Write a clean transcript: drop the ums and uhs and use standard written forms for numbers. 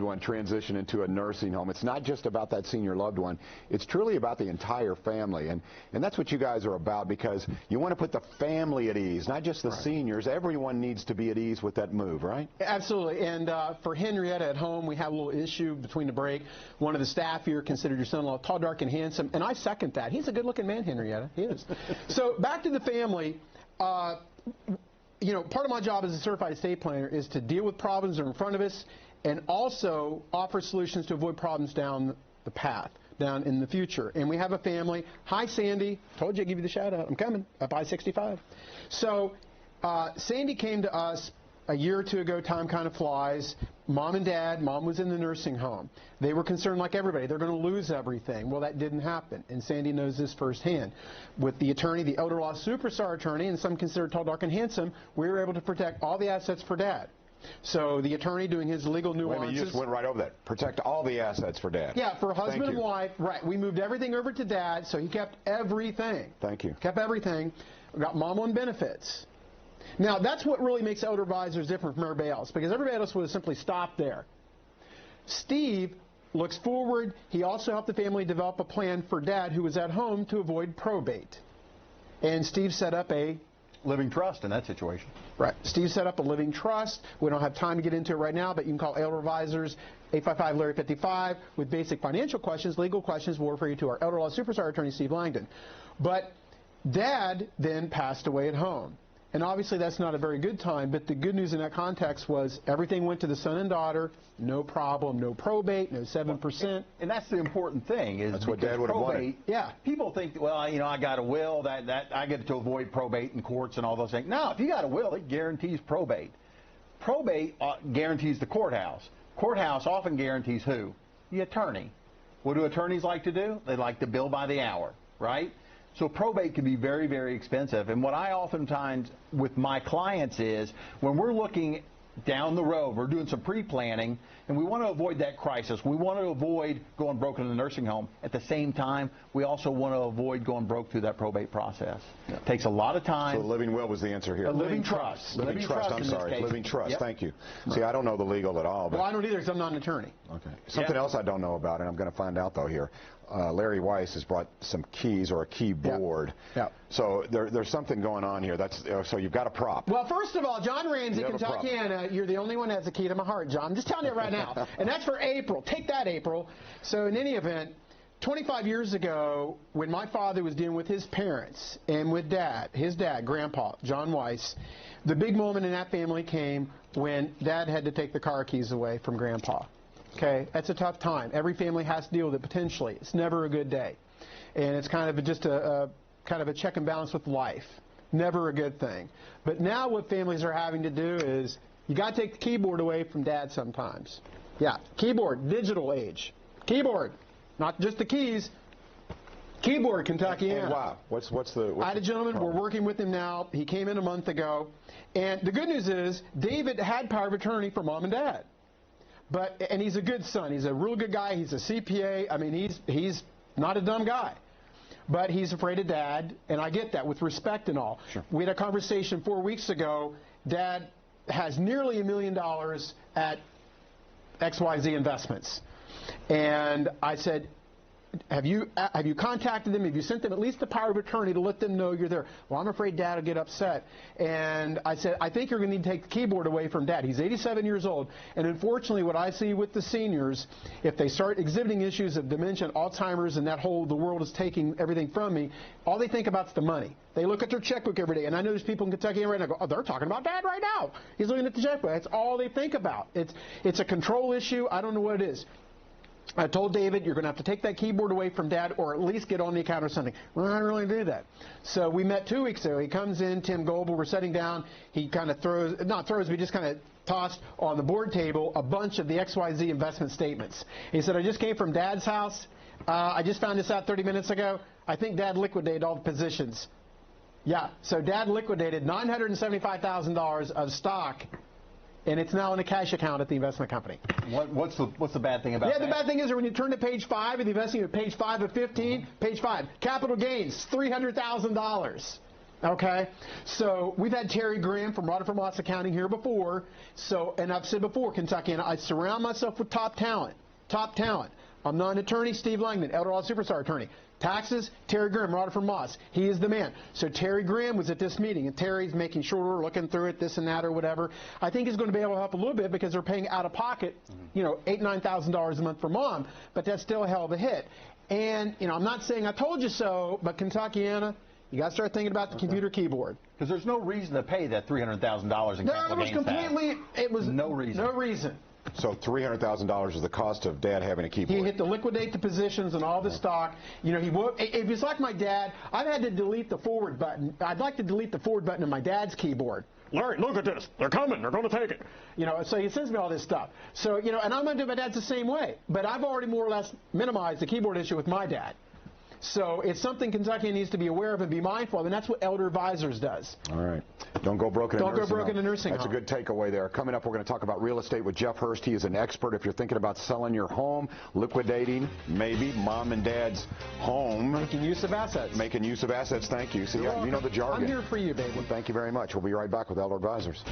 one transition into a nursing home. It's not just about that senior loved one. It's truly about the entire family. And that's what you guys are about, because you want to put the family at ease, not just the seniors. Everyone needs to be at ease with that move, right? Absolutely. And for Henrietta at home, we have a little issue between the break. One of the staff here considered your son-in-law tall, dark, and handsome. And I second that. He's a good-looking man, Henrietta. He is. So back to the family. You know, part of my job as a certified estate planner is to deal with problems that are in front of us and also offer solutions to avoid problems down the path, down in the future. And we have a family. Hi, Sandy. Told you I'd give you the shout out. I'm coming. Up I-65. So Sandy came to us a year or two ago. Time kind of flies. Mom and Dad, Mom was in the nursing home. They were concerned like everybody. They're going to lose everything. Well, that didn't happen, and Sandy knows this firsthand. With the attorney, the elder law superstar attorney, and some considered tall, dark, and handsome, we were able to protect all the assets for Dad. So the attorney doing his legal nuances. Wait a minute, you just went right over that. Protect all the assets for Dad. Yeah, for husband and wife. Right. We moved everything over to Dad, so he kept everything. Thank you. Kept everything. We got Mom on benefits. Now, that's what really makes elder advisors different from everybody else, because everybody else would have simply stopped there. Steve looks forward. He also helped the family develop a plan for Dad, who was at home, to avoid probate. And Steve set up a living trust in that situation. Right. Steve set up a living trust. We don't have time to get into it right now, but you can call elder advisors 855-LARRY-55 with basic financial questions, legal questions. We'll refer you to our elder law superstar attorney, Steve Langdon. But Dad then passed away at home. And obviously that's not a very good time, but the good news in that context was everything went to the son and daughter, no problem, no probate, no 7%. And that's the important thing. Is that's what Dad would have wanted. Yeah. People think, well, you know, I got a will, that I get to avoid probate in courts and all those things. No, if you got a will, it guarantees probate. Probate guarantees the courthouse. Courthouse often guarantees who? The attorney. What do attorneys like to do? They like to bill by the hour, right? So probate can be very, very expensive. And what I oftentimes with my clients is when we're looking down the road, we're doing some pre-planning, and we want to avoid that crisis. We want to avoid going broke in the nursing home. At the same time, we also want to avoid going broke through that probate process. Yeah. It takes a lot of time. So the living will was the answer here. A living trust. Living trust, I'm sorry. Living trust, yep. Thank you. See, I don't know the legal at all. But well, I don't either because I'm not an attorney. Okay. Something else I don't know about, and I'm going to find out, though, here. Larry Weiss has brought some keys or a keyboard. Yeah. So there's something going on here. That's so you've got a prop. Well, first of all, John Ramsey, Kentuckiana, you're the only one that has a key to my heart, John. I'm just telling you right now. And that's for April. Take that, April. So in any event, 25 years ago, when my father was dealing with his parents and with Dad, his dad, Grandpa, John Weiss, the big moment in that family came when Dad had to take the car keys away from Grandpa. Okay, that's a tough time. Every family has to deal with it potentially. It's never a good day. And it's kind of just a kind of a check and balance with life. Never a good thing. But now what families are having to do is you got to take the keyboard away from Dad sometimes. Yeah, keyboard, digital age. Keyboard, not just the keys. Keyboard, Kentuckiana. And wow, what's the I had a gentleman, we're working with him now. He came in a month ago. And the good news is David had power of attorney for Mom and Dad. And he's a good son. He's a real good guy. He's a CPA. I mean, he's not a dumb guy. But he's afraid of Dad, and I get that, with respect and all. Sure. We had a conversation 4 weeks ago. Dad has nearly $1 million at XYZ Investments. And I said, have you contacted them? Have you sent them at least the power of attorney to let them know you're there? Well, I'm afraid Dad will get upset. And I said, I think you're going to need to take the keyboard away from Dad. He's 87 years old. And unfortunately, what I see with the seniors, if they start exhibiting issues of dementia, Alzheimer's, and that whole the world is taking everything from me, all they think about is the money. They look at their checkbook every day. And I know there's people in Kentucky right now go, oh, they're talking about Dad right now. He's looking at the checkbook. That's all they think about. It's a control issue. I don't know what it is. I told David, you're going to have to take that keyboard away from Dad or at least get on the account or something. Well, I don't really do that. So we met 2 weeks ago. He comes in, Tim Goebel, we're sitting down. He kind of we just kind of tossed on the board table a bunch of the XYZ investment statements. He said, I just came from Dad's house. I just found this out 30 minutes ago. I think Dad liquidated all the positions. Yeah, so Dad liquidated $975,000 of stock, and it's now in a cash account at the investment company. What's the bad thing about that? Yeah, the bad thing is when you turn to page 5 of the investing, at page 5 of 15, page 5, capital gains, $300,000. Okay, so we've had Terry Graham from Rutherford Moss Accounting here before. So, and I've said before, Kentucky, and I surround myself with top talent. Top talent. I'm not an attorney, Steve Langman, Eldorado Superstar attorney. Taxes, Terry Graham, Rutherford Moss. He is the man. So Terry Graham was at this meeting, and Terry's making sure we're looking through it, this and that or whatever. I think he's going to be able to help a little bit because they're paying out of pocket, you know, $8,000, $9,000 a month for mom, but that's still a hell of a hit. And, you know, I'm not saying I told you so, but Kentuckiana, you got to start thinking about the computer keyboard. Because there's no reason to pay that $300,000 in capital gains tax. It was no reason. No reason. So $300,000 is the cost of Dad having a keyboard. He had to liquidate the positions and all the stock. You know, if he's like my dad, I've had to delete the forward button. I'd like to delete the forward button on my dad's keyboard. Larry, look at this. They're coming. They're going to take it. You know, so he sends me all this stuff. So, you know, and I'm going to do my dad's the same way. But I've already more or less minimized the keyboard issue with my dad. So it's something Kentucky needs to be aware of and be mindful of, and that's what Elder Advisors does. All right. Don't go broke in a nursing home. Don't go broke in a nursing home. That's a good takeaway there. Coming up, we're going to talk about real estate with Jeff Hurst. He is an expert. If you're thinking about selling your home, liquidating, maybe, mom and dad's home. Making use of assets. Making use of assets. Thank you. See, you know the jargon. I'm here for you, baby. Well, thank you very much. We'll be right back with Elder Advisors.